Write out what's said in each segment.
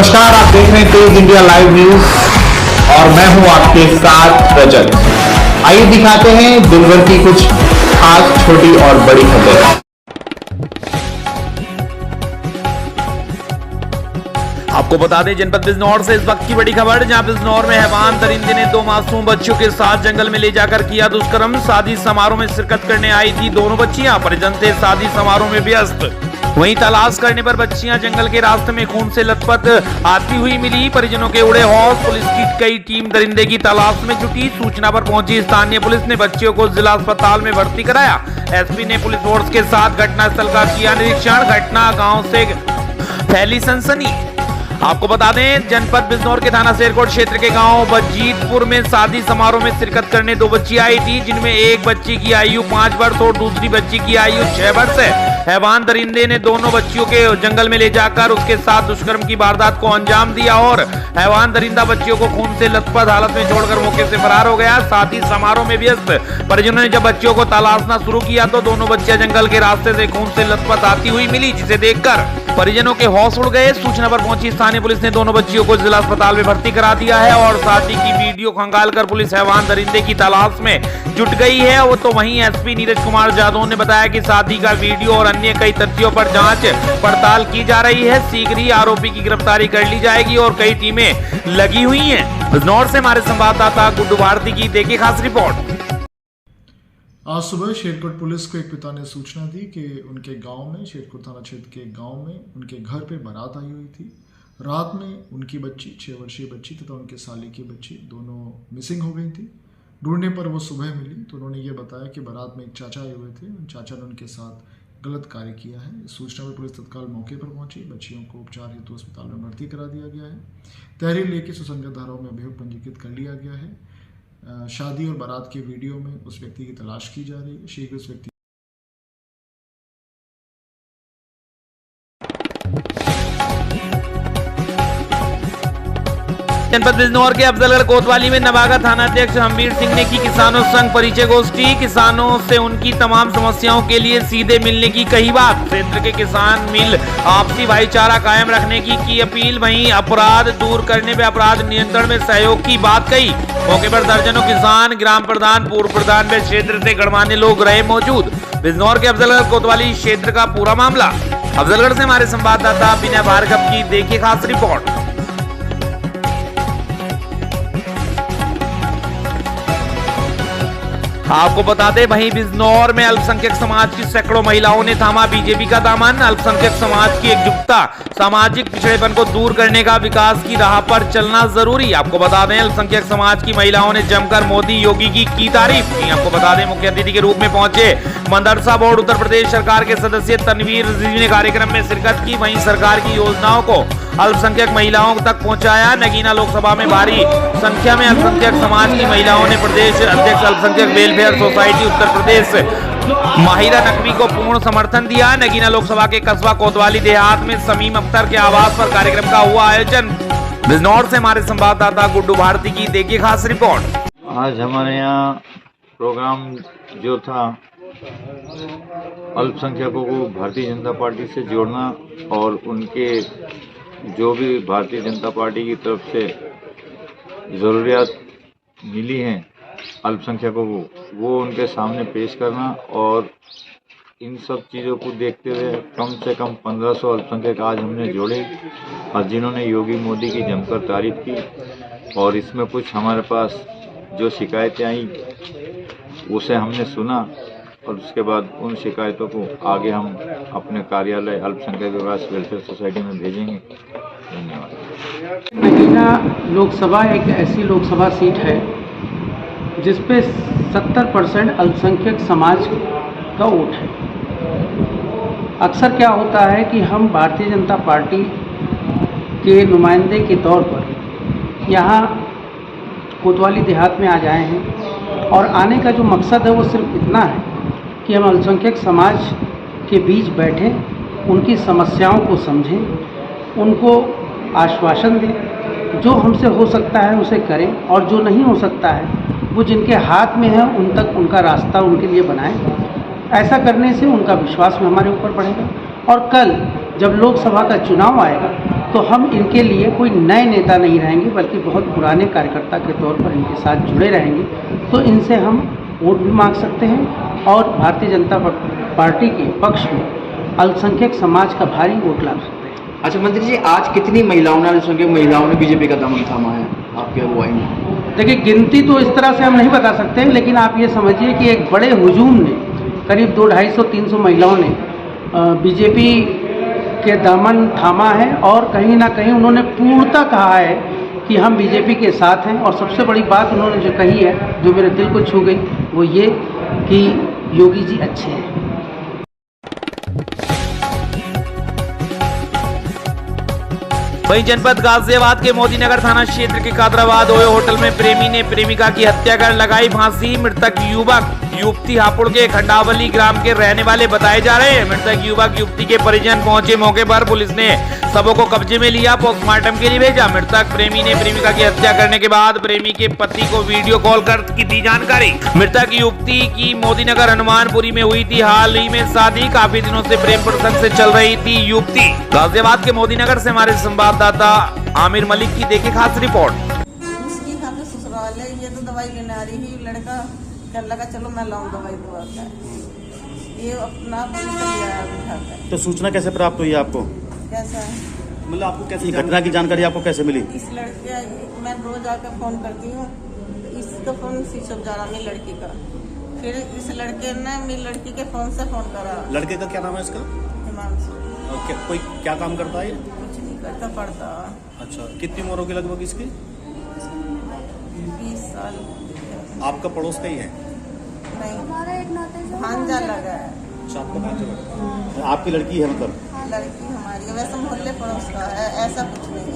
नमस्कार, आप देख रहे हैं तेज इंडिया लाइव न्यूज और मैं हूं आपके साथ रजत। आइए दिखाते हैं दिन भर की कुछ खास छोटी और बड़ी खबरें। आपको बता दें जनपद बिजनौर से इस वक्त की बड़ी खबर, जहां बिजनौर में हैवान दरिंदे ने 2 मासूम बच्चियों के साथ जंगल में ले जाकर किया दुष्कर्म। शादी समारोह में शिरकत करने आई थी दोनों बच्चियां, परिजन थे शादी समारोह में व्यस्त। वहीं तलाश करने पर बच्चियां जंगल के रास्ते में खून से लथपथ आती हुई मिली। परिजनों के उड़े हौस, पुलिस की कई टीम दरिंदे की तलाश में जुटी। सूचना पर पहुंची स्थानीय पुलिस ने बच्चियों को जिला अस्पताल में भर्ती कराया। एसपी ने पुलिस फोर्स के साथ घटनास्थल का किया निरीक्षण। घटना गाँव से फैली सनसनी। आपको बता दें जनपद बिजनौर के थाना शेरकोट क्षेत्र के गांव बजीतपुर में शादी समारोह में शिरकत करने 2 बच्ची आई थी, जिनमें एक बच्ची की आयु 5 वर्ष और दूसरी बच्ची की आयु 6 वर्ष है। हैवान दरिंदे ने दोनों बच्चियों के जंगल में ले जाकर उसके साथ दुष्कर्म की वारदात को अंजाम दिया और हैवान दरिंदा बच्चियों को खून से लथपथ हालत में छोड़कर मौके से फरार हो गया। शादी समारोह में व्यस्त परिजनों ने जब बच्चियों को तलाशना शुरू किया तो दोनों बच्चियां जंगल के रास्ते से खून से लथपथ आती हुई मिली, जिसे देखकर परिजनों के हौस उड़ गए। सूचना पर पहुंची स्थानीय पुलिस ने दोनों बच्चियों को जिला अस्पताल में भर्ती करा दिया है और शादी की वीडियो खंगालकर पुलिस हैवान दरिंदे की तलाश में जुट गई है। वो तो वहीं एसपी नीरज कुमार यादव ने बताया कि शादी का वीडियो और अन्य कई तथ्यों पर जांच पड़ताल की जा रही है। शीघ्र ही आरोपी की गिरफ्तारी कर ली जाएगी और कई टीमें लगी हुई हैं। बिजनौर से हमारे संवाददाता गुड्डू भारती की देखिए खास रिपोर्ट। आज सुबह शेरकोट पुलिस को एक पिता ने सूचना दी कि उनके गांव में, शेरकोट थाना क्षेत्र के गांव में उनके घर पे बारात आई हुई थी। रात में उनकी बच्ची 6 वर्षीय बच्ची तथा उनके साली की बच्ची दोनों मिसिंग हो गई थी। ढूंढने पर वो सुबह मिली तो उन्होंने ये बताया कि बारात में एक चाचा आए हुए थे, उन चाचा ने उनके साथ गलत कार्य किया है। इस सूचना पर पुलिस तत्काल मौके पर पहुंची। बच्चियों को उपचार हेतु अस्पताल में भर्ती करा दिया गया है। तहरीर लेके सुसंगत धाराओं में अभियोग पंजीकृत कर लिया गया है। शादी और बारात के वीडियो में उस व्यक्ति की तलाश की जा रही है। शीघ्र उस व्यक्ति जनपद बिजनौर के अफजलगढ़ कोतवाली में नवागा थाना अध्यक्ष हमीर सिंह ने की किसानों संग परिचय गोष्ठी। किसानों से उनकी तमाम समस्याओं के लिए सीधे मिलने की कही बात। क्षेत्र के किसान मिल आपसी भाईचारा कायम रखने की अपील। वहीं अपराध दूर करने में अपराध नियंत्रण में सहयोग की बात कही। मौके पर दर्जनों किसान, ग्राम प्रधान, पूर्व प्रधान व क्षेत्र से गणमान्य लोग रहे मौजूद। बिजनौर के अफजलगढ़ कोतवाली क्षेत्र का पूरा मामला। अफजलगढ़ से हमारे संवाददाता विनय भार्गव की देखिए खास रिपोर्ट। आपको बता दें वहीं बिजनौर में अल्पसंख्यक समाज की सैकड़ों महिलाओं ने थामा बीजेपी का दामन। अल्पसंख्यक समाज की एकजुटता, सामाजिक पिछड़ेपन को दूर करने का, विकास की राह पर चलना जरूरी। आपको बता दें अल्पसंख्यक समाज की महिलाओं ने जमकर मोदी योगी की तारीफ की। आपको बता दें मुख्य अतिथि के रूप में पहुंचे मदरसा बोर्ड उत्तर प्रदेश सरकार के सदस्य तनवीर रिजवी ने कार्यक्रम में शिरकत की। वहीं सरकार की योजनाओं को अल्पसंख्यक महिलाओं तक पहुंचाया। नगीना लोकसभा में भारी संख्या में अल्पसंख्यक समाज की महिलाओं ने प्रदेश अध्यक्ष अल्पसंख्यक वेलफेयर सोसाइटी उत्तर प्रदेश माहिरा नकवी को पूर्ण समर्थन दिया। नगीना लोकसभा के कस्बा कोतवाली देहात में समीम अख्तर के आवास पर कार्यक्रम का हुआ आयोजन। बिजनौर से हमारे संवाददाता गुड्डू भारती की देखिए खास रिपोर्ट। आज हमारे यहाँ प्रोग्राम जो था अल्पसंख्यकों को भारतीय जनता पार्टी से जोड़ना और उनके जो भी भारतीय जनता पार्टी की तरफ से ज़रूरियात मिली हैं अल्पसंख्यकों को, वो उनके सामने पेश करना और इन सब चीज़ों को देखते हुए कम से कम 1500 अल्पसंख्यक आज हमने जोड़े और जिन्होंने योगी मोदी की जमकर तारीफ की। और इसमें कुछ हमारे पास जो शिकायतें आई उसे हमने सुना और उसके बाद उन शिकायतों को आगे हम अपने कार्यालय अल्पसंख्यक विकास वेलफेयर सोसाइटी में भेजेंगे। धन्यवाद। नगीना लोकसभा एक ऐसी लोकसभा सीट है जिसपे 70% अल्पसंख्यक समाज का वोट है। अक्सर क्या होता है कि हम भारतीय जनता पार्टी के नुमाइंदे के तौर पर यहाँ कोतवाली देहात में आ जाए हैं और आने का जो मकसद है वो सिर्फ इतना है कि हम अल्पसंख्यक समाज के बीच बैठें, उनकी समस्याओं को समझें, उनको आश्वासन दें, जो हमसे हो सकता है उसे करें और जो नहीं हो सकता है वो जिनके हाथ में है उन तक उनका रास्ता उनके लिए बनाएं। ऐसा करने से उनका विश्वास भी हमारे ऊपर बढ़ेगा और कल जब लोकसभा का चुनाव आएगा तो हम इनके लिए कोई नए नेता नहीं रहेंगे, बल्कि बहुत पुराने कार्यकर्ता के तौर पर इनके साथ जुड़े रहेंगे। तो इनसे हम वोट भी मांग सकते हैं और भारतीय जनता पार्टी के पक्ष में अल्पसंख्यक समाज का भारी वोट ला सकते हैं। अच्छा मंत्री जी, आज कितनी महिलाओं ने, अल्पसंख्यक महिलाओं ने बीजेपी का दामन थामा है आपके अगुवाई में? देखिए, गिनती तो इस तरह से हम नहीं बता सकते, लेकिन आप ये समझिए कि एक बड़े हुजूम ने, करीब 200-250-300 महिलाओं ने बीजेपी के दामन थामा है और कहीं ना कहीं उन्होंने पूर्णतः कहा है कि हम बीजेपी के साथ हैं। और सबसे बड़ी बात उन्होंने जो कही है, जो मेरे दिल को छू गई, वो ये कि योगी जी अच्छे हैं। वहीं जनपद गाजियाबाद के मोदीनगर थाना क्षेत्र के कादराबाद ओयो होटल में प्रेमी ने प्रेमिका की हत्या कर लगाई फांसी। मृतक युवक युवती हापुड़ के खंडावली ग्राम के रहने वाले बताए जा रहे हैं। मृतक युवक युवती के परिजन पहुंचे मौके पर। पुलिस ने सबों को कब्जे में लिया, पोस्टमार्टम के लिए भेजा। मृतक प्रेमी ने प्रेमिका की हत्या करने के बाद प्रेमी के पति को वीडियो कॉल कर की दी जानकारी। मृतक युवती की मोदीनगर हनुमानपुरी में हुई थी हाल ही में शादी। काफी दिनों से प्रेम प्रसंग से चल रही थी युवती। गाजियाबाद के मोदीनगर से हमारे संवाददाता आमिर मलिक की देखे खास रिपोर्ट। उसकी खाते ससुराल है, ये तो दवाई लेने आ रही थी। लड़का कर लगा चलो मैं लाऊं दवाई तो आता है, ये अपना पुलिस ले आया बिठाकर। तो सूचना कैसे प्राप्त हुई आपको? कैसा है मतलब आपको कैसे घटना की जानकारी आपको कैसे मिली? इस लड़के, मैं रोज आकर फोन करती हूँ, इसका फोन स्विच ऑफ जा रहा मेरी लड़की का। फिर इस लड़के ने मेरी लड़की के फोन से फोन करा। लड़के का क्या नाम है इसका? हिमांशु। कोई क्या काम करता है? कुछ नहीं करता, पढ़ता। अच्छा, कितनी उम्र होगी लगभग इसकी? 20 साल। आपका पड़ोस का ही है? नहीं, भांजा लगा है। अच्छा, आपका भांजा लगा है। आपकी लड़की है मतलब? लड़की हमारी है, वैसे मोहल्ले पड़ोस का है, ऐसा कुछ नहीं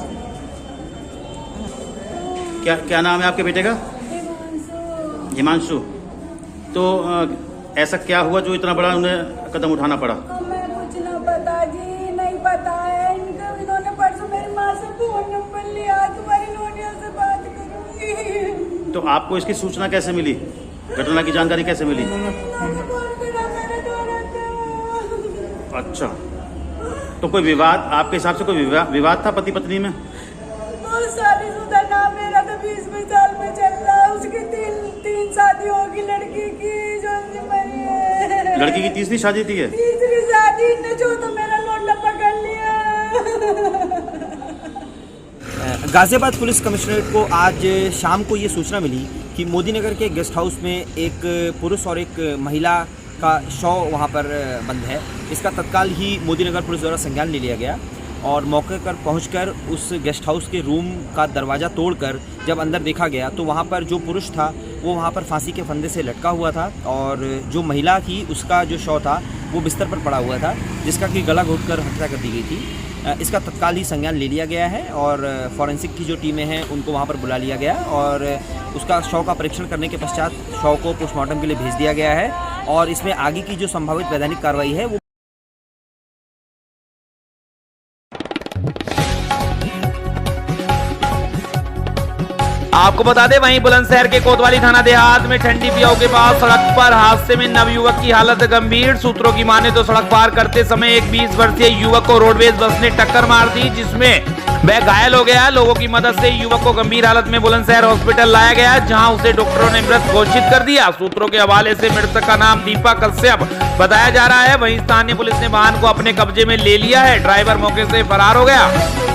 है। क्या नाम है आपके बेटे का? हिमांशु। तो ऐसा क्या हुआ जो इतना बड़ा उन्हें कदम उठाना पड़ा? हमें कुछ ना पता जी, नहीं पता है। इन्होंने परसों मेरी माँ से फोन नंबर लिया, तुम्हारी नोनिया से बात करूंगी। तो आपको इसकी सूचना कैसे मिली? घटना की जानकारी कैसे मिली? अच्छा, तो कोई विवाद, आपके हिसाब से कोई विवाद था पति पत्नी में? बहुत शादीशुदा नाम मेरा तो 20 साल में चल रहा है। उसकी तीन शादी होगी लड़की की, जो मरी है। लड़की की तीसरी शादी थी? है तीसरी शादी ने जो तो मेरा लोटा पकड़ लिया। गाजियाबाद पुलिस कमिश्नरेट को आज शाम को ये सूचना मिली कि मोदीनगर के गेस्ट हाउस में एक पुरुष और एक महिला का शव वहाँ पर बंद है। इसका तत्काल ही मोदीनगर पुलिस द्वारा संज्ञान ले लिया गया और मौके पर पहुंचकर उस गेस्ट हाउस के रूम का दरवाज़ा तोड़कर जब अंदर देखा गया तो वहाँ पर जो पुरुष था वो वहाँ पर फांसी के फंदे से लटका हुआ था और जो महिला थी उसका जो शव था वो बिस्तर पर पड़ा हुआ था, जिसका कि गला घोंटकर हत्या कर दी गई थी। इसका तत्काल ही संज्ञान ले लिया गया है और फॉरेंसिक की जो टीमें हैं उनको वहाँ पर बुला लिया गया और उसका शव का परीक्षण करने के पश्चात शव को पोस्टमार्टम के लिए भेज दिया गया है और इसमें आगे की जो संभावित वैधानिक कार्रवाई है वो आपको बता दें, वहीं बुलंदशहर के कोतवाली थाना देहात में ठंडी पियाओ के पास सड़क पर हादसे में नवयुवक की हालत गंभीर। सूत्रों की माने तो सड़क पार करते समय एक 20 वर्षीय युवक को रोडवेज बस ने टक्कर मार दी, जिसमें वह घायल हो गया। लोगों की मदद से युवक को गंभीर हालत में बुलंदशहर हॉस्पिटल लाया गया, जहां उसे डॉक्टरों ने मृत घोषित कर दिया। सूत्रों के हवाले से मृतक का नाम दीपक कश्यप बताया जा रहा है। वहीं स्थानीय पुलिस ने वाहन को अपने कब्जे में ले लिया है। ड्राइवर मौके से फरार हो गया।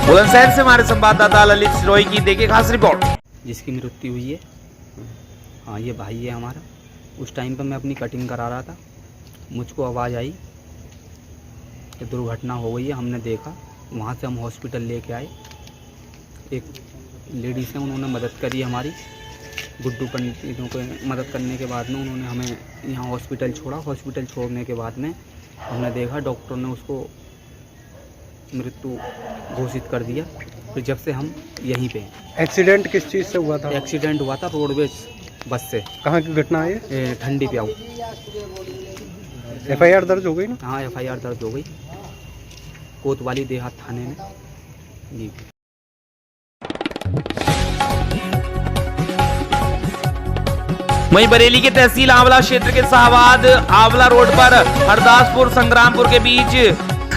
बुलंदशहर से हमारे संवाददाता ललित सिरोही की देखे खास रिपोर्ट। जिसकी मृत्यु हुई है, हाँ ये भाई है हमारा। उस टाइम पर मैं अपनी कटिंग करा रहा था, मुझको आवाज़ आई कि दुर्घटना हो गई है। हमने देखा, वहाँ से हम हॉस्पिटल लेके आए। एक लेडीज़ है, उन्होंने मदद करी हमारी, गुड्डू पंडितों को मदद करने के बाद में उन्होंने हमें यहाँ हॉस्पिटल छोड़ा। हॉस्पिटल छोड़ने के बाद में हमने देखा डॉक्टर ने उसको मृत्यु घोषित कर दिया। फिर जब से हम यहीं पे हैं। एक्सीडेंट किस चीज़ से हुआ था? एक्सीडेंट हुआ था रोडवेज बस से। कहाँ की घटना है ये? ठंडी पियाऊ। FIR दर्ज हो गई ना? हाँ, FIR दर्ज हो गई कोतवाली देहात थाने में जी। वहीं बरेली के तहसील आंवला क्षेत्र के शाहबाद आंवला रोड पर हरदासपुर संग्रामपुर के बीच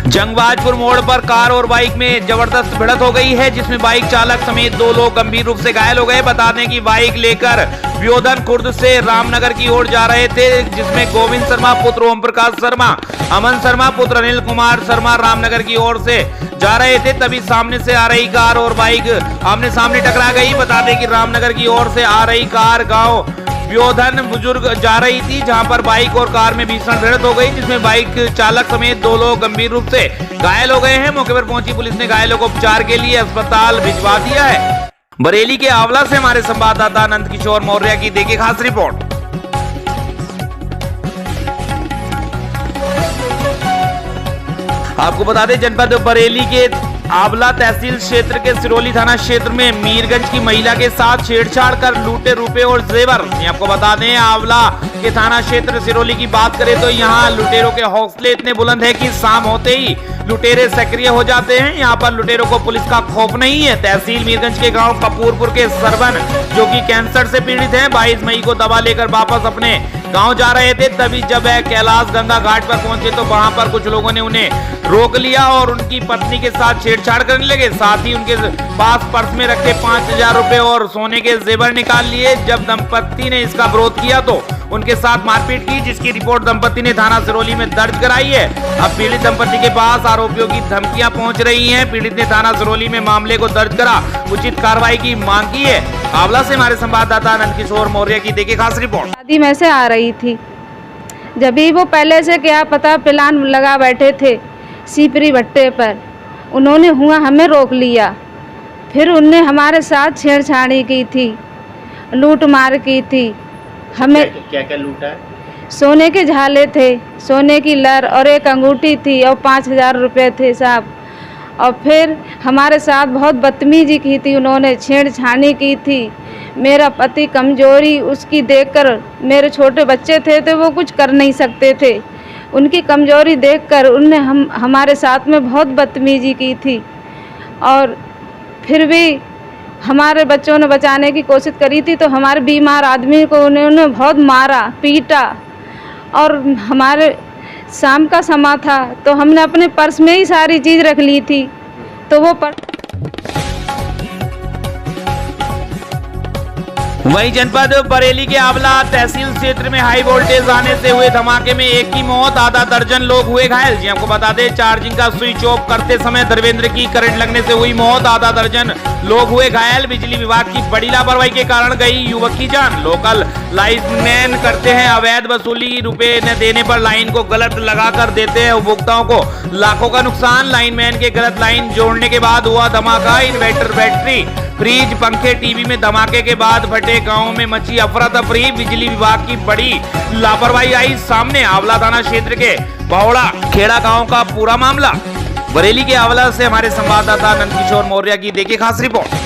जंगबाजपुर मोड़ पर कार और बाइक में जबरदस्त भिड़ंत हो गई है, जिसमें बाइक चालक समेत 2 लोग गंभीर रूप से घायल हो गए। बता दें कि बाइक लेकर व्योधन खुर्द से रामनगर की ओर जा रहे थे, जिसमें गोविंद शर्मा पुत्र ओम प्रकाश शर्मा, अमन शर्मा पुत्र अनिल कुमार शर्मा रामनगर की ओर से जा रहे थे। तभी सामने से आ रही कार और बाइक आमने सामने टकरा गई। बता दें कि रामनगर की ओर से आ रही कार गांव व्योधन बुजुर्ग जा रही थी, जहां पर बाइक और कार में भीषण भिड़ंत हो गई, जिसमें बाइक चालक समेत 2 लोग गंभीर रूप से घायल हो गए हैं। मौके पर पहुंची पुलिस ने घायलों को उपचार के लिए अस्पताल भिजवा दिया है। बरेली के आंवला से हमारे संवाददाता नंद किशोर मौर्य की देखिए खास रिपोर्ट। आपको बता दें जनपद बरेली के आंवला तहसील क्षेत्र के सिरोली थाना क्षेत्र में मीरगंज की महिला के साथ छेड़छाड़ कर लूटे रुपए और जेवर। आपको बता दें आंवला के थाना क्षेत्र सिरोली की बात करें तो यहाँ लुटेरों के हौसले इतने बुलंद है कि शाम होते ही लुटेरे सक्रिय हो जाते हैं। यहाँ पर लुटेरों को पुलिस का खौफ नहीं है। तहसील मीरगंज के गांव कपूरपुर के सरवन जो कि कैंसर से पीड़ित हैं, 22 मई को दवा लेकर वापस अपने गांव जा रहे थे। तभी जब वह कैलाश गंगा घाट पर पहुंचे तो वहां पर कुछ लोगों ने उन्हें रोक लिया और उनकी पत्नी के साथ छेड़छाड़ करने लगे। साथ ही उनके पास पर्स में रखे 5000 रुपए और सोने के जेवर निकाल लिए। जब दंपत्ति ने इसका विरोध किया तो उनके साथ मारपीट की, जिसकी रिपोर्ट दंपत्ति ने थाना सिरोली में दर्ज कराई है। अब पीड़ित दंपत्ति के पास आरोपियों की धमकियां पहुंच रही हैं। पीड़ित ने थाना सिरोली में मामले को दर्ज करा उचित कार्रवाई की मांग की है। आंवला से हमारे संवाददाता नंद किशोर मौर्य की देखिए खास रिपोर्ट। शादी में से आ रही थी, जब भी वो पहले से क्या पता प्लान लगा बैठे थे सीपरी भट्टे पर, उन्होंने हुआ हमें रोक लिया। फिर उनने हमारे साथ छेड़छाड़ी की थी, लूट मार की थी। हमें क्या क्या लूटा है? सोने के झाले थे, सोने की लर और एक अंगूठी थी और 5000 रुपये थे साहब। और फिर हमारे साथ बहुत बदतमीजी की थी, उन्होंने छेड़छाड़ी की थी। मेरा पति कमजोरी उसकी देखकर, मेरे छोटे बच्चे थे तो वो कुछ कर नहीं सकते थे, उनकी कमजोरी देखकर उनने हमारे साथ में बहुत बदतमीजी की थी। और फिर भी हमारे बच्चों ने बचाने की कोशिश करी थी तो हमारे बीमार आदमी को उन्होंने बहुत मारा पीटा। और हमारे शाम का समय था तो हमने अपने पर्स में ही सारी चीज़ रख ली थी, तो वो वहीं जनपद बरेली के आंवला तहसील क्षेत्र में हाई वोल्टेज आने से हुए धमाके में एक की मौत, आधा दर्जन लोग हुए घायल। जी आपको बता दें चार्जिंग का स्विच ऑफ करते समय धर्मेंद्र की करंट लगने से हुई मौत, आधा दर्जन लोग हुए घायल। बिजली विभाग की बड़ी लापरवाही के कारण गई युवक की जान। लोकल लाइनमैन करते हैं अवैध वसूली, रुपए न देने पर लाइन को गलत लगा कर देते हैं उपभोक्ताओं को लाखों का नुकसान। लाइनमैन के गलत लाइन जोड़ने के बाद हुआ धमाका। इन्वर्टर, बैटरी, फ्रिज, पंखे, टीवी में धमाके के बाद फटे, गांव में मची अफरा तफरी। बिजली विभाग की बड़ी लापरवाही आई सामने। आंवला थाना क्षेत्र के बहुड़ा खेड़ा गांव का पूरा मामला। बरेली के आंवला से हमारे संवाददाता नंद किशोर मौर्य की देखिए खास रिपोर्ट।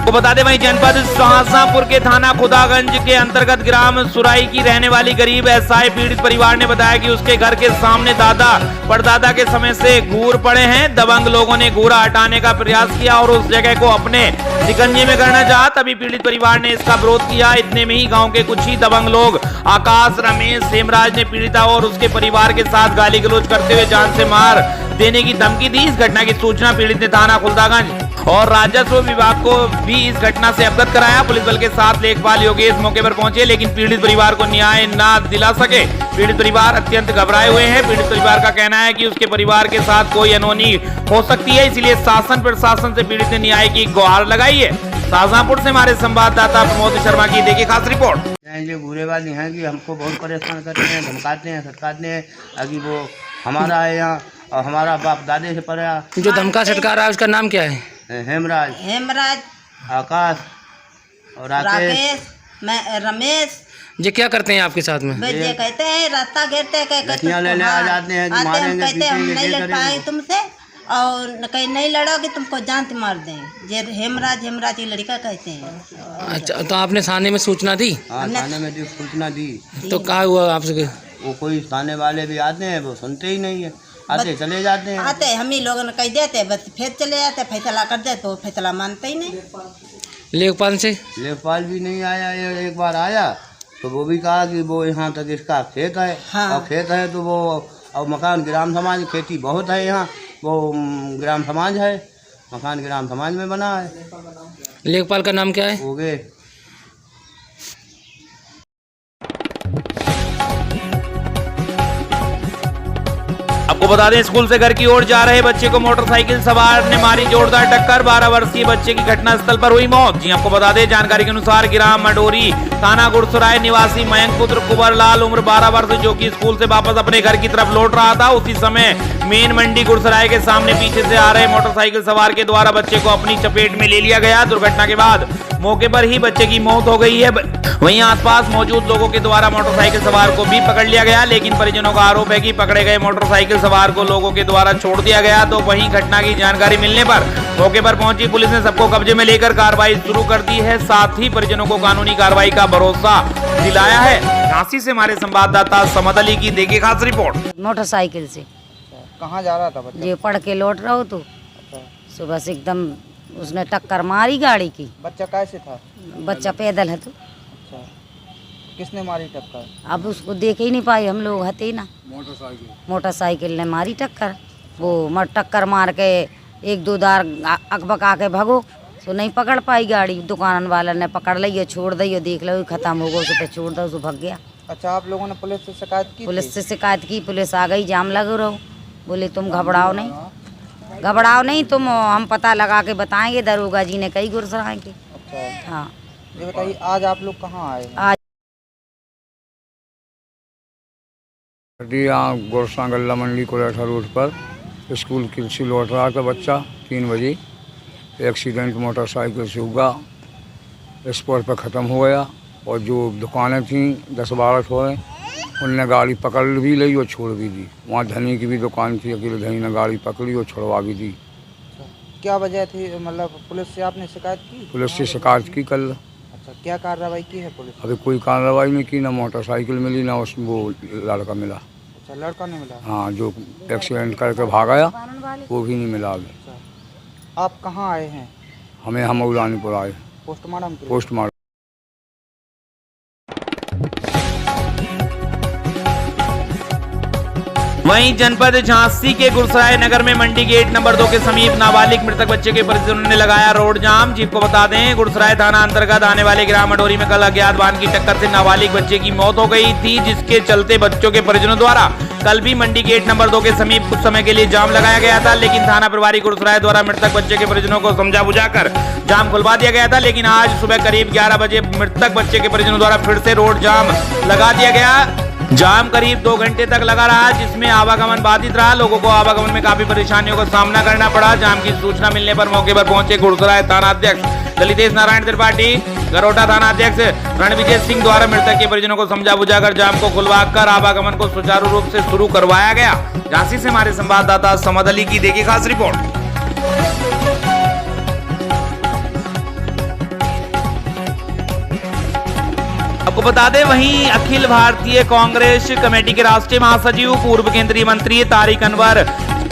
को बता दें वहीं जनपद शाहजहांपुर के थाना खुदागंज के अंतर्गत ग्राम सुराई की रहने वाली गरीब एसआई पीड़ित परिवार ने बताया कि उसके घर के सामने दादा परदादा के समय से घूर पड़े हैं। दबंग लोगों ने घूरा हटाने का प्रयास किया और उस जगह को अपने शिकंजे में करना चाहा, तभी पीड़ित परिवार ने इसका विरोध किया। इतने में ही गांव के कुछ ही दबंग लोग आकाश, रमेश, हेमराज ने पीड़िता और उसके परिवार के साथ गाली गलौज करते हुए जान से मार देने की धमकी दी। इस घटना की सूचना पीड़ित ने थाना खुदागंज और राजस्व विभाग को भी इस घटना से अवगत कराया। पुलिस बल के साथ लेखपाल योगेश मौके पर पहुंचे, लेकिन पीड़ित परिवार को न्याय न दिला सके। पीड़ित परिवार अत्यंत घबराए हुए हैं। पीड़ित परिवार का कहना है कि उसके परिवार के साथ कोई अनहोनी हो सकती है, इसलिए शासन प्रशासन से पीड़ित ने न्याय की गुहार लगाई है। शाहजहांपुर से हमारे संवाददाता प्रमोद शर्मा की देखिए खास रिपोर्ट। जो बुरे वाले हैं कि हमको बहुत परेशान करते हैं, धमकाते हैं, सटकाते हैं। अभी वो हमारा है यहाँ और हमारा बाप दादे से पड़ा। जो धमका सटका रहा है उसका नाम क्या है? हेमराज, आकाश और राकेश, मैं रमेश। ये क्या करते हैं आपके साथ में? ये कहते हैं रास्ता घेरते हैं, लेने आ जाते हैं, मारेंगे, कहते हैं हम नहीं लड़ पाएंगे तुमसे और कहीं नहीं लड़ोगे तुमको जान से मार देंगे। ये हेमराज की लड़का कहते हैं। अच्छा, तो आपने थाने में सूचना दी? हाँ, थाने में सूचना दी। तो क्या हुआ आपसे? वो कोई थाने वाले भी आते हैं, वो सुनते ही नहीं है, आते चले जाते हैं। आते हम ही लोगों ने कह देते बस, फिर चले जाते, फैसला कर दे तो फैसला मानते ही नहीं। लेखपाल से? लेखपाल भी नहीं आया। एक बार आया तो वो भी कहा कि वो यहाँ तक इसका खेत है। हाँ। और खेत है तो वो और मकान ग्राम समाज, खेती बहुत है यहाँ, वो ग्राम समाज है, मकान ग्राम समाज में बना है। लेखपाल का नाम क्या है? हो गए। आपको बता दें, स्कूल से घर की ओर जा रहे बच्चे को मोटरसाइकिल सवार ने मारी जोरदार टक्कर। 12 वर्षीय बच्चे की घटनास्थल पर हुई मौत। जी आपको बता दें, जानकारी के अनुसार ग्राम मडोरी थाना गुड़सराय निवासी मयंक पुत्र कुंवर लाल उम्र 12 वर्ष, जो कि स्कूल से वापस अपने घर की तरफ लौट रहा था, उसी समय मेन मंडी गुड़सराय के सामने पीछे से आ रहे मोटरसाइकिल सवार के द्वारा बच्चे को अपनी चपेट में ले लिया गया। दुर्घटना के बाद मौके पर ही बच्चे की मौत हो गई है। वहीं आसपास मौजूद लोगों के द्वारा मोटरसाइकिल सवार को भी पकड़ लिया गया, लेकिन परिजनों का आरोप है कि पकड़े गए मोटरसाइकिल सवार को लोगों के द्वारा छोड़ दिया गया। तो वहीं घटना की जानकारी मिलने पर मौके पर पहुंची पुलिस ने सबको कब्जे में लेकर कार्रवाई शुरू कर दी है। साथ ही परिजनों को कानूनी कार्रवाई का भरोसा दिलाया है। झांसी से हमारे संवाददाता समद अली की देखिए खास रिपोर्ट। मोटरसाइकिल से कहाँ जा रहा था बच्चा? ये पढ़ के लौट रहा हो तो सुबह से एकदम उसने टक्कर मारी गाड़ी की। बच्चा कैसे था? बच्चा पैदल है तो। अच्छा, किसने मारी टक्कर? अब उसको देख ही नहीं पाए हम लोग, हते ना। मोटरसाइकिल ने मारी टक्कर। वो टक्कर मार के एक दो दार अकबक आके भगो तो नहीं पकड़ पाई गाड़ी। दुकान वाला ने पकड़ लियो, छोड़ दियो, देख लो खत्म हो गया, उसे छोड़ दो, उसे भग गया। अच्छा, आप लोगों ने पुलिस से शिकायत की? पुलिस से शिकायत की, पुलिस आ गई, जाम लगे रहो। बोले तुम घबराओ नहीं, घबराओ नहीं, तुम हम पता लगा के बताएंगे। दरोगा जी ने कई गुरसराय के। अच्छा, हाँ। ये बताइए, आज आप लोग कहाँ आए हैं? आज यहाँ गोरसा गल्ला मंडी कोरेठा रोड पर स्कूल से लौट रहा था बच्चा 3 बजे। एक्सीडेंट मोटरसाइकिल से हुआ, स्पॉट पर ख़त्म हो गया। और जो दुकानें थीं 10-12 थोड़े, उनने गाड़ी पकड़ भी ली और छोड़ भी दी। वहाँ धनी की भी दुकान थी, अकेले धनी ने गाड़ी पकड़ी और छुड़वा भी दी। क्या वजह थी? मतलब पुलिस से आपने शिकायत की? पुलिस से शिकायत की कल। अच्छा, क्या कार्रवाई की है पुलिस? अभी कोई कार्रवाई नहीं की, ना मोटरसाइकिल मिली, ना उस वो लड़का मिला। अच्छा, लड़का नहीं मिला? हाँ, जो एक्सीडेंट करके भागा वो भी नहीं मिला अभी। अच्छा, आप कहाँ आए हैं? हमें हम उलानीपुर आए पोस्टमार्टम। वहीं जनपद झांसी के गुरसराय नगर में मंडी गेट नंबर 2 के समीप नाबालिग मृतक बच्चे के परिजनों ने लगाया रोड जाम। जी को बता दें, गुरसराय थाना अंतर्गत आने वाले ग्राम मडोरी में कल अज्ञात वाहन की टक्कर से नाबालिग बच्चे की मौत हो गई थी, जिसके चलते बच्चों के परिजनों द्वारा कल भी मंडी गेट नंबर 2 के समीप कुछ समय के लिए जाम लगाया गया था। लेकिन थाना प्रभारी गुरसराय द्वारा मृतक बच्चे के परिजनों को समझा बुझाकर जाम खुलवा दिया गया था। लेकिन आज सुबह करीब 11 बजे मृतक बच्चे के परिजनों द्वारा फिर से रोड जाम लगा दिया गया। जाम करीब 2 घंटे तक लगा रहा, जिसमें आवागमन बाधित रहा। लोगों को आवागमन में काफी परेशानियों का सामना करना पड़ा। जाम की सूचना मिलने पर मौके पर पहुंचे गुरसराय थाना अध्यक्ष ललितेश नारायण त्रिपाठी, गरोटा थाना अध्यक्ष रणविजय सिंह द्वारा मृतक के परिजनों को समझा बुझाकर जाम को खुलवाकर आवागमन को सुचारू रूप से शुरू करवाया गया। झांसी से हमारे संवाददाता समद अली की देखिए खास रिपोर्ट। आपको बता दें, वहीं अखिल भारतीय कांग्रेस कमेटी के राष्ट्रीय महासचिव पूर्व केंद्रीय मंत्री तारिक अनवर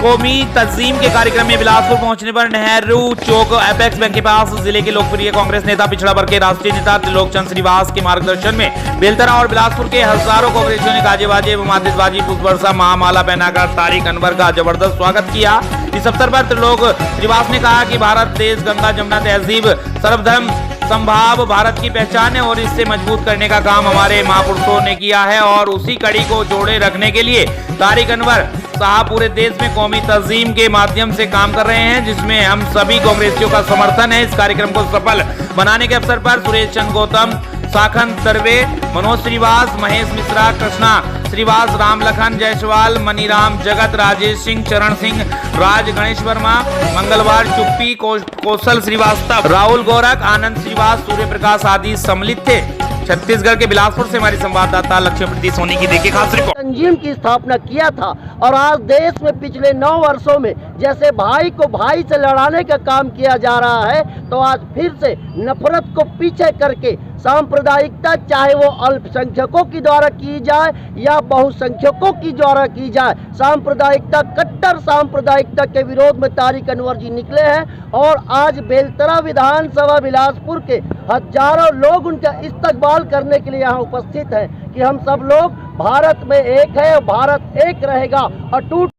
कौमी तंजीम के कार्यक्रम में बिलासपुर पहुंचने पर नेहरू चौक एपेक्स बैंक के पास जिले के लोकप्रिय कांग्रेस नेता पिछड़ा वर्ग के राष्ट्रीय नेता त्रिलोकचंद श्रीवास के मार्गदर्शन में बेलतरा और बिलासपुर के हजारों कांग्रेसियों ने गाजे बाजे व आतिशबाजी पुष्प वर्षा महामाला पहनाकर तारिक अनवर का जबरदस्त स्वागत किया। इस अवसर पर त्रिलोक श्रीवास ने कहा कि भारत देश गंगा जमुना तहजीब सर्वधर्म संभाव भारत की पहचान है और इससे मजबूत करने का काम हमारे महापुरुषों ने किया है और उसी कड़ी को जोड़े रखने के लिए तारिक अनवर साहब पूरे देश में कौमी तंजीम के माध्यम से काम कर रहे हैं, जिसमें हम सभी कांग्रेसियों का समर्थन है। इस कार्यक्रम को सफल बनाने के अवसर पर सुरेश चंद्र गौतम, साखन दरवे, मनोज श्रीवास, महेश मिश्रा, कृष्णा श्रीवास, राम लखन जायसवाल, मनीराम जगत, राजेश सिंह, चरण सिंह, राज गणेश वर्मा, मंगलवार चुप्पी, कौशल श्रीवास्तव, राहुल गोरख, आनंद श्रीवास, सूर्य प्रकाश आदि सम्मिलित थे। छत्तीसगढ़ के बिलासपुर से हमारी संवाददाता लक्ष्मीप्रीति सोनी की देखिए खास रिपोर्ट। तंजीम की स्थापना किया था और आज देश में पिछले 9 वर्षों में जैसे भाई को भाई से लड़ाने का काम किया जा रहा है, तो आज फिर से नफरत को पीछे करके सांप्रदायिकता चाहे वो अल्पसंख्यकों की द्वारा की जाए या बहुसंख्यकों की द्वारा की जाए, सांप्रदायिकता, कट्टर सांप्रदायिकता के विरोध में तारिक अनवर जी निकले हैं और आज बेलतरा विधानसभा बिलासपुर के हजारों लोग उनका इस्तकबाल करने के लिए यहाँ उपस्थित हैं कि हम सब लोग भारत में एक है और भारत एक रहेगा, अटूट